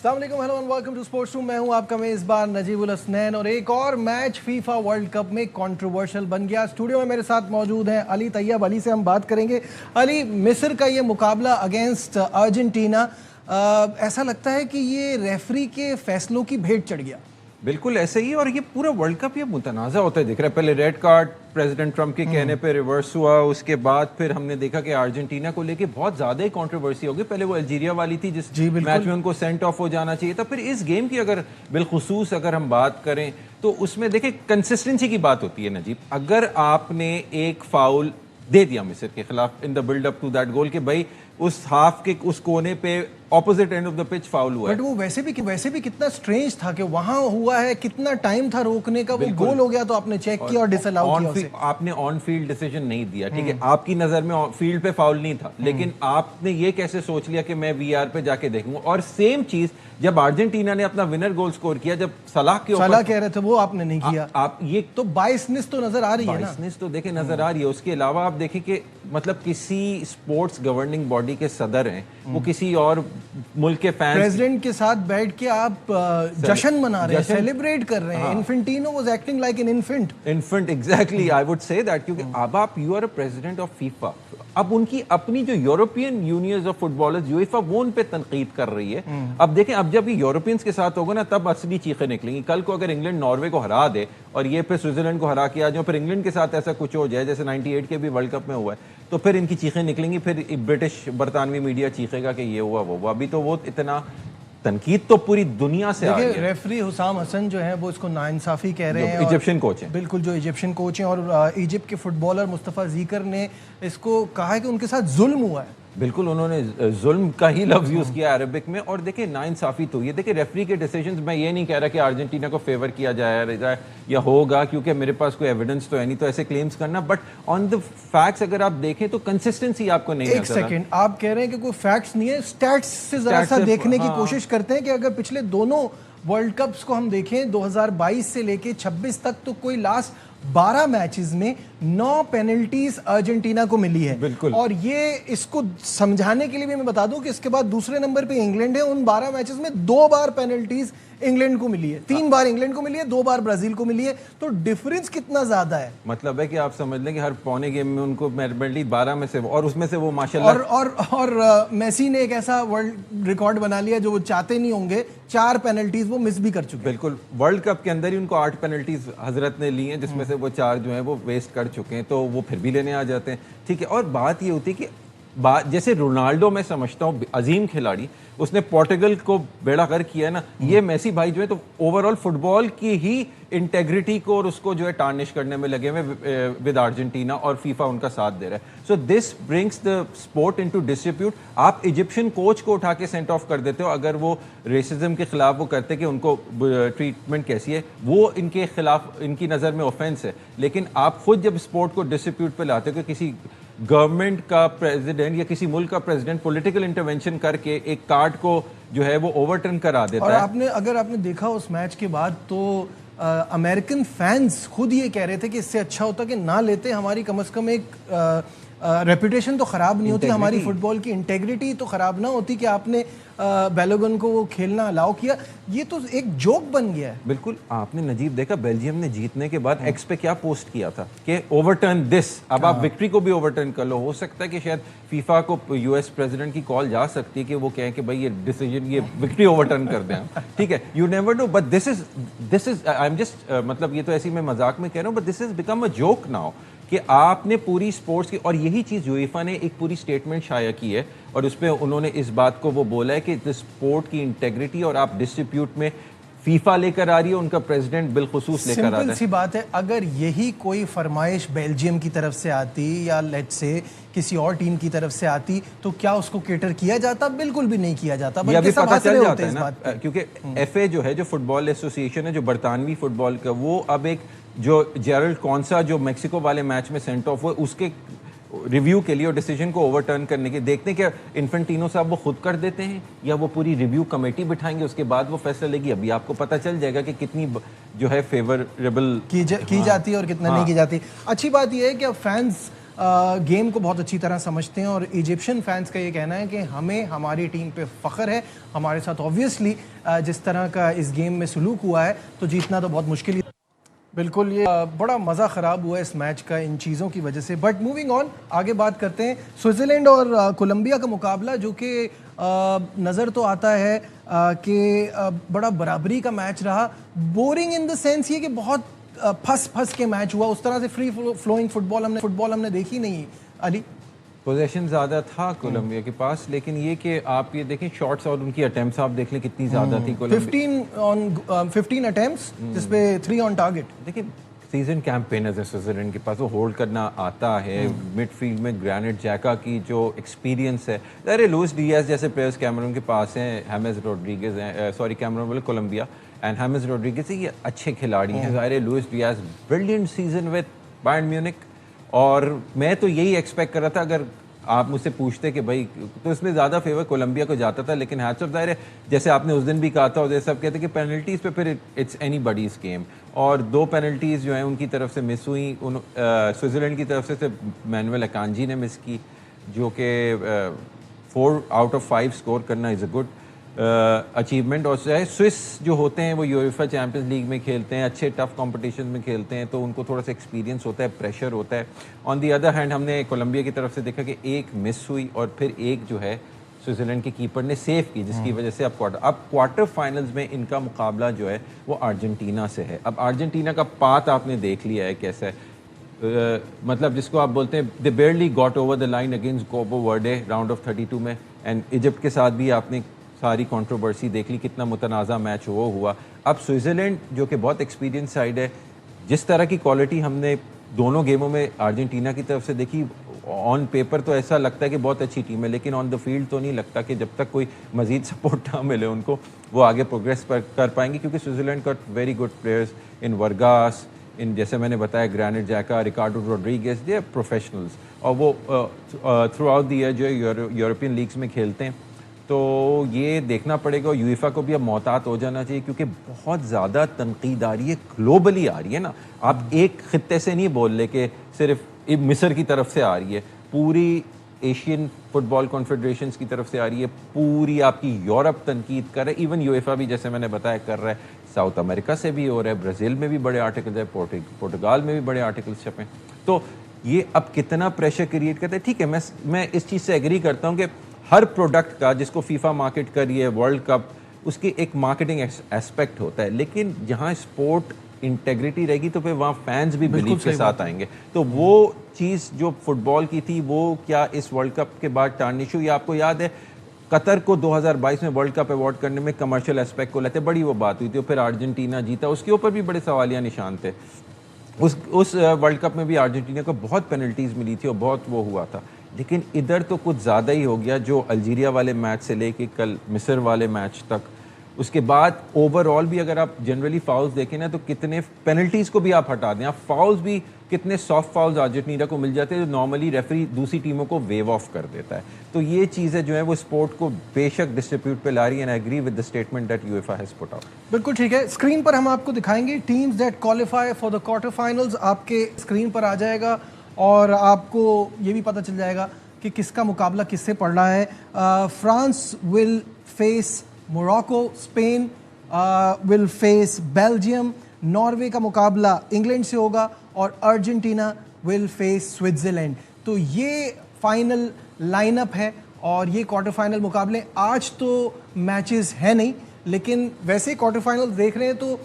अस्सलाम वालेकुम, hello and welcome to sports room. मैं हूं आपका मेज़बान नजीबुल हसनैन और एक और मैच फीफा वर्ल्ड कप में कंट्रोवर्शियल बन गया। स्टूडियो में मेरे साथ मौजूद हैं अली तैयब। अली से हम बात करेंगे। अली, मिस्र का ये मुकाबला अगेंस्ट अर्जेंटीना, ऐसा लगता है कि ये रेफरी के फैसलों की भेंट चढ़ गया। बिल्कुल ऐसे ही, और ये पूरा वर्ल्ड कप ये मुतनाज़ा होता है दिख रहा है। पहले रेड कार्ड प्रेसिडेंट ट्रम्प के कहने पे रिवर्स हुआ, उसके बाद फिर हमने देखा कि अर्जेंटीना को लेके बहुत ज़्यादा ही कंट्रोवर्सी हो गई। पहले वो अल्जीरिया वाली थी जिस मैच में उनको सेंट ऑफ हो जाना चाहिए था। फिर इस गेम की अगर बिलखुसूस अगर हम बात करें तो उसमें देखें कंसिस्टेंसी की बात होती है नजीब। अगर आपने एक फाउल दे दिया मिस्र के खिलाफ in the build up to that goal कि भाई उस हाफ के उस कोने पे opposite end of the pitch foul हुआ है, बट वो वैसे भी कितना स्ट्रेंज था कि वहां हुआ है, कितना टाइम था रोकने का, वो गोल हो गया तो आपने चेक किया और डिसअलाउ किया उसे। आपने ऑन फील्ड डिसीजन नहीं दिया, ठीक है, आपकी नजर में फील्ड पे फाउल नहीं था, लेकिन आपने ये कैसे सोच लिया कि मैं वीआर पे जाके देखूंगा। और सेम चीज जब अर्जेंटीना ने अपना विनर गोल स्कोर किया, जब सलाह कह रहे थे वो आपने नहीं किया। आप ये तो बाइसनेस तो नजर आ रही है ना, बाइसनेस तो देखे नजर आ रही है। उसके अलावा आप देखें कि मतलब किसी स्पोर्ट्स गवर्निंग बॉडी के सदर हैं, वो किसी और मुल्क के फैंस प्रेसिडेंट के साथ बैठ के आप जश्न मना रहे हैं, सेलिब्रेट कर रहे हैं। Infantino was acting like an infant. Exactly, I would say that, क्योंकि अब आप you are a president of FIFA. अब उनकी अपनी जो European unions of footballers UEFA वो उन पे तनकीद कर रही है। अब देखें, अब जब ये यूरोपियंस के साथ होगा ना तब असली चीखें निकलेंगी। कल को अगर इंग्लैंड नॉर्वे को हरा दे और ये फिर स्विट्जरलैंड को हरा के आ जाए, फिर इंग्लैंड के साथ ऐसा कुछ हो जाए जैसे 98 के भी वर्ल्ड कप में हुआ है, तो फिर इनकी चीखें निकलेंगी। फिर ब्रिटिश बरतानवी मीडिया चीखेगा कि ये हुआ वो हुआ। अभी तो वो इतना तनकीद तो पूरी दुनिया से आ रही है। रेफरी हुसाम हसन जो है वो इसको नाइंसाफी कह रहे हैं, इजिप्शियन कोच हैं, बिल्कुल जो इजिप्शियन कोच हैं, और इजिप्ट के फुटबॉलर मुस्तफ़ा ज़ीकर ने इसको कहा है कि उनके साथ जुल्म हुआ है। बिल्कुल, उन्होंने जुल्म का ही लफ्ज़ यूज़ किया अरबिक में। और देखिए नाइंसाफ़ी तो ये देखिए रेफरी के डिसीजंस, मैं ये नहीं कह रहा कि अर्जेंटीना को फेवर किया जाए या होगा, क्योंकि मेरे पास कोई एविडेंस तो है नहीं तो ऐसे क्लेम्स करना, बट ऑन द फैक्ट्स अगर आप देखें तो कंसिस्टेंसी आपको नहीं। एक सेकंड, आप कह रहे हैं कि कोई फैक्ट्स नहीं है, स्टैट्स से जरा सा देखने की कोशिश करते हैं कि अगर पिछले दोनों वर्ल्ड कप्स को हम देखें 2022 से लेके 26 तक, तो कोई लास्ट 12 मैचेस में 9 पेनल्टीज अर्जेंटीना को मिली है। बिल्कुल, और ये इसको समझाने के लिए भी मैं बता दूं कि इसके बाद दूसरे नंबर पे इंग्लैंड है। उन 12 मैचेस में 2 बार पेनल्टीज इंग्लैंड को मिली है, 3 बार इंग्लैंड को मिली है, 2 बार ब्राजील को मिली है। तो डिफरेंस कितना ज्यादा है। मतलब है कि आप समझ लें कि हर पौने गेम में उनको पेनल्टी 12 में से, और उसमें से वो माशाल्लाह और मेसी ने एक ऐसा वर्ल्ड रिकॉर्ड बना लिया जो वो चाहते नहीं होंगे, 4 पेनल्टीज वो मिस भी कर चुके हैं। बिल्कुल, वर्ल्ड कप के अंदर ही उनको 8 पेनल्टीज हजरत ने ली हैं, जिसमें से वो 4 जो है वो वेस्ट कर चुके हैं, तो वो फिर भी लेने आ जाते हैं, ठीक है। और बात ये होती है कि जैसे रोनाल्डो मैं समझता हूँ अजीम खिलाड़ी, उसने पोर्टुगल को बेड़ा गर्क किया है ना, ये मेसी भाई जो है तो ओवरऑल फुटबॉल की ही इंटेग्रिटी को और उसको जो है टार्निश करने में लगे हुए विद अर्जेंटीना, और फीफा उनका साथ दे रहा है। So this brings the sport into distribute. आप इजिप्शियन कोच को उठा के सेंट ऑफ कर देते हो अगर वो रेसिज्म के खिलाफ वो करते कि उनको ट्रीटमेंट कैसी है, वो इनके खिलाफ इनकी नज़र में ऑफेंस है। लेकिन आप खुद जब स्पोर्ट को डिस्ट्रीब्यूट पे लाते हो कि किसी गवर्नमेंट का प्रेसिडेंट या किसी मुल्क का प्रेसिडेंट पॉलिटिकल इंटरवेंशन करके एक कार्ड को जो है वो ओवरटर्न करा देता है। और अगर आपने देखा उस मैच के बाद तो अमेरिकन फैंस खुद ये कह रहे थे कि इससे अच्छा होता कि ना लेते, हमारी कम से कम एक रेपुटेशन तो ख़राब नहीं होती, हमारी फुटबॉल की इंटेग्रिटी तो ख़राब ना होती कि आपने बेलोगन को वो खेलना अलाउ किया। ये तो एक जोक बन गया है। बिल्कुल, आपने नजीब देखा बेल्जियम ने जीतने के बाद एक्स पे क्या पोस्ट किया था कि ओवरटर्न दिस। अब आप विक्ट्री को भी ओवरटर्न कर लो, हो सकता है कि शायद फीफा को यूएस प्रेसिडेंट की कॉल जा सकती है कि वो कहें कि भाई ये डिसीजन, ये विक्ट्री ओवरटर्न कर दें, ठीक है। You never know, but this is I am just मतलब ये तो ऐसी मैं मजाक में कह रहा हूँ, but this is become a joke now कि आपने पूरी स्पोर्ट्स की, और यही चीज़ यूएफा ने एक पूरी स्टेटमेंट शाया की है और उस पर उन्होंने इस बात को वो बोला है कि स्पोर्ट की इंटेग्रिटी और आप डिस्ट्रीब्यूट में फीफा लेकर आ रही है, उनका प्रेसिडेंट बिलखुसूस लेकर आता है। सिंपल सी बात है, अगर यही कोई फरमाइश बेल्जियम की तरफ से आती या लेट्स से किसी और टीम की तरफ से आती तो क्या उसको केटर किया जाता? बिल्कुल भी नहीं किया जाता। ये अभी पता चल जाता है ना, क्योंकि एफए जो है, जो फुटबॉल एसोसिएशन है, जो बरतानवी फुटबॉल का, वो अब एक जो जेरल्ड कॉन्सा जो मेक्सिको वाले मैच में सेंट ऑफ हुआ, उसके रिव्यू के लिए और डिसीजन को ओवरटर्न करने के देखते हैं कि इन्फेंटिनो साहब वो खुद कर देते हैं या वो पूरी रिव्यू कमेटी बिठाएंगे, उसके बाद वो फैसला लेगी। अभी आपको पता चल जाएगा कि कितनी जो है फेवरेबल की जाती है और कितना नहीं की जाती। अच्छी बात यह है कि अब फैंस گیم کو بہت اچھی طرح سمجھتے ہیں اور ایجپشین فینس کا یہ کہنا ہے کہ ہمیں ہماری ٹیم پہ فخر ہے. ہمارے ساتھ آبویسلی جس طرح کا اس گیم میں سلوک ہوا ہے تو جیتنا تو بہت مشکل ہی. بالکل, یہ بڑا مزہ خراب ہوا ہے اس میچ کا ان چیزوں کی وجہ سے. بٹ موونگ آن, آگے بات کرتے ہیں. سوئٹزرلینڈ اور کولمبیا کا مقابلہ جو کہ نظر تو آتا ہے کہ بڑا برابری کا میچ رہا. بورنگ ان دا سینس یہ کہ بہت پھنس کے میچ ہوا. اس طرح سے فری فلوئنگ فٹ بال ہم نے دیکھی نہیں. علی, پوزیشن زیادہ تھا کولمبیا کے پاس, لیکن یہ کہ آپ یہ دیکھیں شاٹس اور ان کی اٹیمپٹس آپ دیکھ لیں کتنی زیادہ تھی. 15 اٹیمپٹس جس پہ 3 آن ٹارگٹ. دیکھیں سیزن کیمپینرز ہیں سوئٹزرلینڈ کے پاس, وہ ہولڈ کرنا آتا ہے. مڈ فیلڈ میں گرینٹ جیکا کی جو ایکسپیرینس ہے, ظاہر لوئس ڈیاز جیسے پلیئرز کیمرون کے پاس ہیں, ہیمز روڈریگز ہیں, سوری کیمرون بولے کولمبیا, اینڈ ہیمز روڈریگز یہ اچھے کھلاڑی ہیں. ظاہر Luis Diaz brilliant season with Bayern Munich, اور میں تو یہی ایکسپیکٹ کر رہا تھا. اگر آپ مجھ سے پوچھتے کہ بھائی تو اس میں زیادہ فیور کولمبیا کو جاتا تھا, لیکن ہیٹس آف ظاہر ہے جیسے آپ نے اس دن بھی کہا تھا اور جیسے سب کہتے ہیں کہ پینلٹیز پہ پھر اٹس اینی بڈیز گیم, اور 2 پینلٹیز جو ہیں ان کی طرف سے مس ہوئی. سوئٹزرلینڈ کی طرف سے مینوئل اکانجی نے مس کی, جو کہ 4 آؤٹ آف 5 اسکور کرنا از اے گڈ اچیومنٹ. اور سوئس جو ہوتے ہیں وہ یوریفا چیمپئنز لیگ میں کھیلتے ہیں, اچھے ٹف کمپٹیشن میں کھیلتے ہیں, تو ان کو تھوڑا سا ایکسپیرینس ہوتا ہے, پریشر ہوتا ہے. آن دی ادر ہینڈ ہم نے کولمبیا کی طرف سے دیکھا کہ ایک مس ہوئی اور پھر ایک جو ہے سوئٹزرلینڈ کے کیپر نے سیو کی, جس کی وجہ سے اب کوارٹر فائنلز میں ان کا مقابلہ جو ہے وہ ارجنٹینا سے ہے. اب ارجنٹینا کا پاتھ آپ نے دیکھ لیا ہے کیسا ہے, مطلب جس کو آپ بولتے ہیں they barely got over the line against Cabo Verde round of 32 میں. اینڈ ایجپٹ کے ساتھ بھی آپ نے ساری کنٹروورسی دیکھ لی, کتنا متنازع میچ وہ ہوا. اب سوئٹزرلینڈ جو کہ بہت ایکسپیرینس سائڈ ہے, جس طرح کی کوالٹی ہم نے دونوں گیموں میں ارجنٹینا کی طرف سے دیکھی, آن پیپر تو ایسا لگتا ہے کہ بہت اچھی ٹیم ہے, لیکن آن دا فیلڈ تو نہیں لگتا کہ جب تک کوئی مزید سپورٹ نہ ملے ان کو وہ آگے پروگریس کر پائیں گے. کیونکہ سوئٹزرلینڈ کا ویری گڈ پلیئرز ان ورگاس, ان جیسے میں نے بتایا گرینٹ جیکا, ریکارڈو روڈریگز, دے پروفیشنلز, اور وہ تھرو آؤٹ دی ایئر جو ہے یورپین لیگس میں کھیلتے ہیں. تو یہ دیکھنا پڑے گا. یویفا کو بھی اب محتاط ہو جانا چاہیے, کیونکہ بہت زیادہ تنقید آ رہی ہے, گلوبلی آ رہی ہے نا. آپ ایک خطے سے نہیں بول لے کہ صرف مصر کی طرف سے آ رہی ہے, پوری ایشین فٹ بال کنفیڈریشنز کی طرف سے آ رہی ہے, پوری آپ کی یورپ تنقید کر رہا ہے. ایون یویفا بھی جیسے میں نے بتایا کر رہا ہے, ساؤتھ امریکہ سے بھی ہو رہا ہے, برازیل میں بھی بڑے آرٹیکلز ہیں, پورٹگال میں بھی بڑے آرٹیکلز چھپے. تو یہ اب کتنا پریشر کریٹ کرتا ہے. ٹھیک ہے, میں اس چیز سے ایگری کرتا ہوں کہ ہر پروڈکٹ کا, جس کو فیفا مارکیٹ کر رہی ہے ورلڈ کپ, اس کی ایک مارکیٹنگ ایسپیکٹ ہوتا ہے, لیکن جہاں اسپورٹ انٹیگریٹی رہے گی تو پھر وہاں فینز بھی بلیو کے ساتھ آئیں گے. تو وہ چیز جو فٹ بال کی تھی وہ کیا اس ورلڈ کپ کے بعد ٹارنش ہوئی. آپ کو یاد ہے قطر کو 2022 میں ورلڈ کپ ایوارڈ کرنے میں کمرشل اسپیکٹ کو لیتے بڑی وہ بات ہوئی تھی, پھر ارجنٹینا جیتا, اس کے اوپر بھی بڑے سوالیہ نشان تھے. اس ورلڈ کپ میں بھی ارجنٹینا کو بہت پینلٹیز ملی تھی اور بہت وہ ہوا تھا. لیکن ادھر تو کچھ زیادہ ہی ہو گیا, جو الجیریا والے میچ سے لے کے کل مصر والے میچ تک. اس کے بعد اوور آل بھی اگر آپ جنرلی فاؤلز دیکھیں نا, تو کتنے پینلٹیز کو بھی آپ ہٹا دیں, آپ فاؤلز بھی کتنے سافٹ فاؤلز ارجنٹینا کو مل جاتے ہیں, جو نارملی ریفری دوسری ٹیموں کو ویو آف کر دیتا ہے. تو یہ چیزیں جو ہیں وہ اسپورٹ کو بے شک ڈسٹریبیوٹ پہ لا رہی ہیں. I agree with the statement that UEFA has put out. بالکل ٹھیک ہے. اسکرین پر ہم آپ کو دکھائیں گے teams that qualify for the quarter finals, آپ کے اسکرین پر آ جائے گا, اور آپ کو یہ بھی پتہ چل جائے گا کہ کس کا مقابلہ کس سے پڑ رہا ہے. France will face Morocco, Spain will face Belgium, Norway کا مقابلہ انگلینڈ سے ہوگا, اور ارجنٹینا ول فیس سوئٹزرلینڈ. تو یہ فائنل لائن اپ ہے, اور یہ کوارٹر فائنل مقابلے. آج تو میچز ہیں نہیں, لیکن ویسے کوارٹر فائنل دیکھ رہے ہیں تو